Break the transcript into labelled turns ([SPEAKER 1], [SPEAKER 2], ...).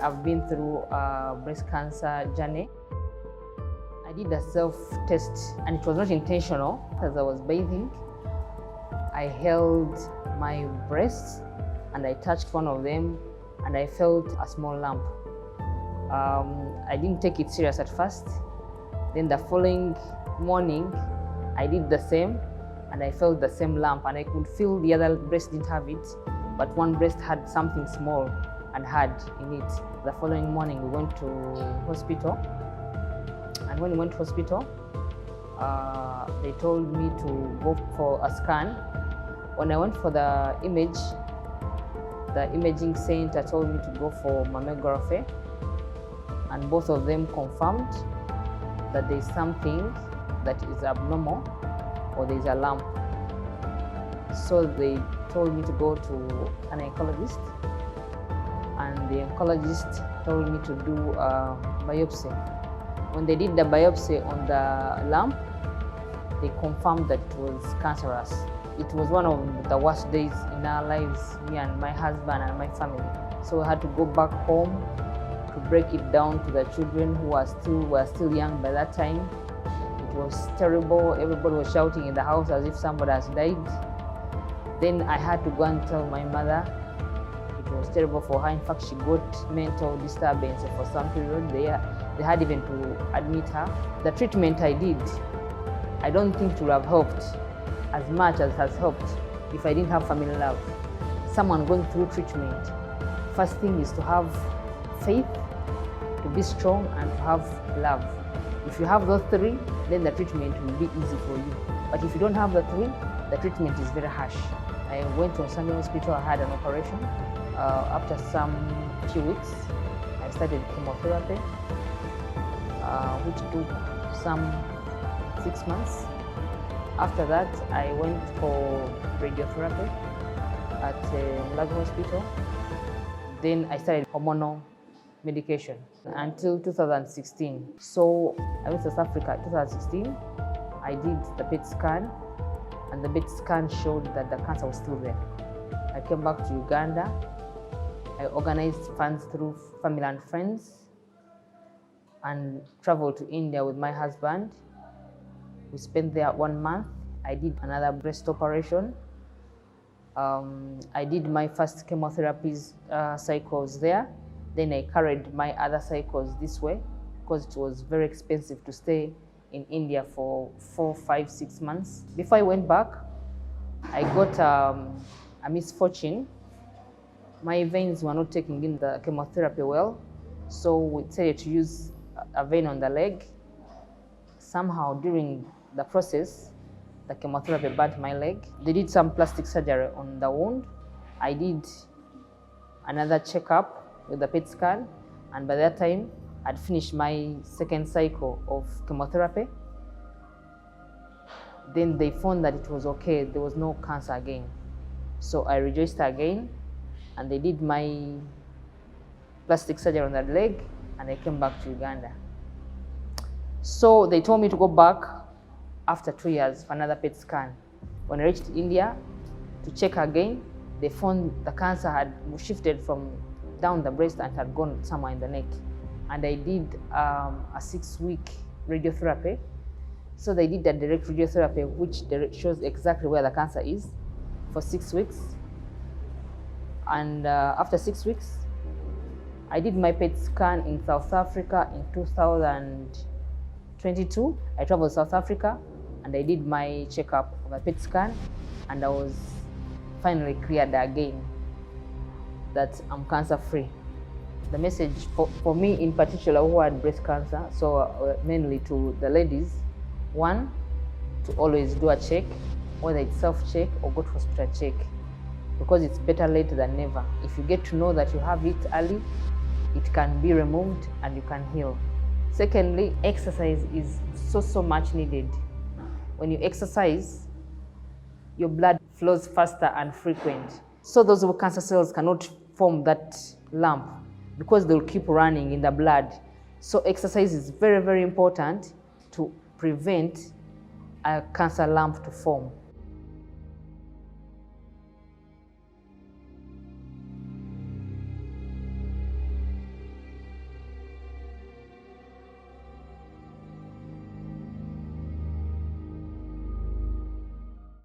[SPEAKER 1] I've been through a breast cancer journey. I did a self-test and it was not intentional. As I was bathing, I held my breasts and I touched one of them and I felt a small lump. I didn't take it serious at first. Then the following morning, I did the same and I felt the same lump, and I could feel the other breast didn't have it, but one breast had something small and hard in it. The following morning, we went to hospital, and when we went to hospital, they told me to go for a scan. When I went for the image, the imaging center told me to go for mammography, and both of them confirmed that there's something that is abnormal or there's a lump. So they told me to go to an oncologist, and the oncologist told me to do a biopsy. When they did the biopsy on the lump, they confirmed that it was cancerous. It was one of the worst days in our lives, me and my husband and my family. So I had to go back home to break it down to the children who were still young by that time. It was terrible. Everybody was shouting in the house as if somebody has died. Then I had to go and tell my mother. It was terrible for her. In fact, she got mental disturbance for some period. They had even to admit her. The treatment I did, I don't think it would have helped as much as has helped if I didn't have family love. Someone going through treatment, first thing is to have faith, to be strong, and to have love. If you have those three, then the treatment will be easy for you. But if you don't have the three, the treatment is very harsh. I went to Sunday Hospital, I had an operation. After some few weeks, I started chemotherapy, which took some 6 months. After that, I went for radiotherapy at Mulago Hospital. Then I started hormonal medication until 2016. So I went to South Africa in 2016. I did the PET scan, and the PET scan showed that the cancer was still there. I came back to Uganda. I organized funds through family and friends and traveled to India with my husband. We spent there 1 month. I did another breast operation. I did my first chemotherapy cycles there. Then I carried my other cycles this way because it was very expensive to stay in India for 4, 5, 6 months. Before I went back, I got a misfortune. My veins were not taking in the chemotherapy well, so we decided to use a vein on the leg. Somehow during the process, the chemotherapy burnt my leg. They did some plastic surgery on the wound. I did another checkup with the PET scan, and by that time, I'd finished my second cycle of chemotherapy. Then they found that it was okay, there was no cancer again. So I registered again, and they did my plastic surgery on that leg, and I came back to Uganda. So they told me to go back after 2 years for another PET scan. When I reached India to check again, they found the cancer had shifted from down the breast and had gone somewhere in the neck. And I did a 6-week radiotherapy. So they did a direct radiotherapy, which shows exactly where the cancer is for 6 weeks. And after 6 weeks, I did my PET scan in South Africa in 2022. I traveled to South Africa and I did my checkup of a PET scan, and I was finally cleared again that I'm cancer-free. The message for me in particular who had breast cancer, so mainly to the ladies, one, to always do a check, whether it's self-check or go to hospital check, because it's better late than never. If you get to know that you have it early, it can be removed and you can heal. Secondly, exercise is so much needed. When you exercise, your blood flows faster and frequent. So those cancer cells cannot form that lump because they'll keep running in the blood. So exercise is very important to prevent a cancer lump to form.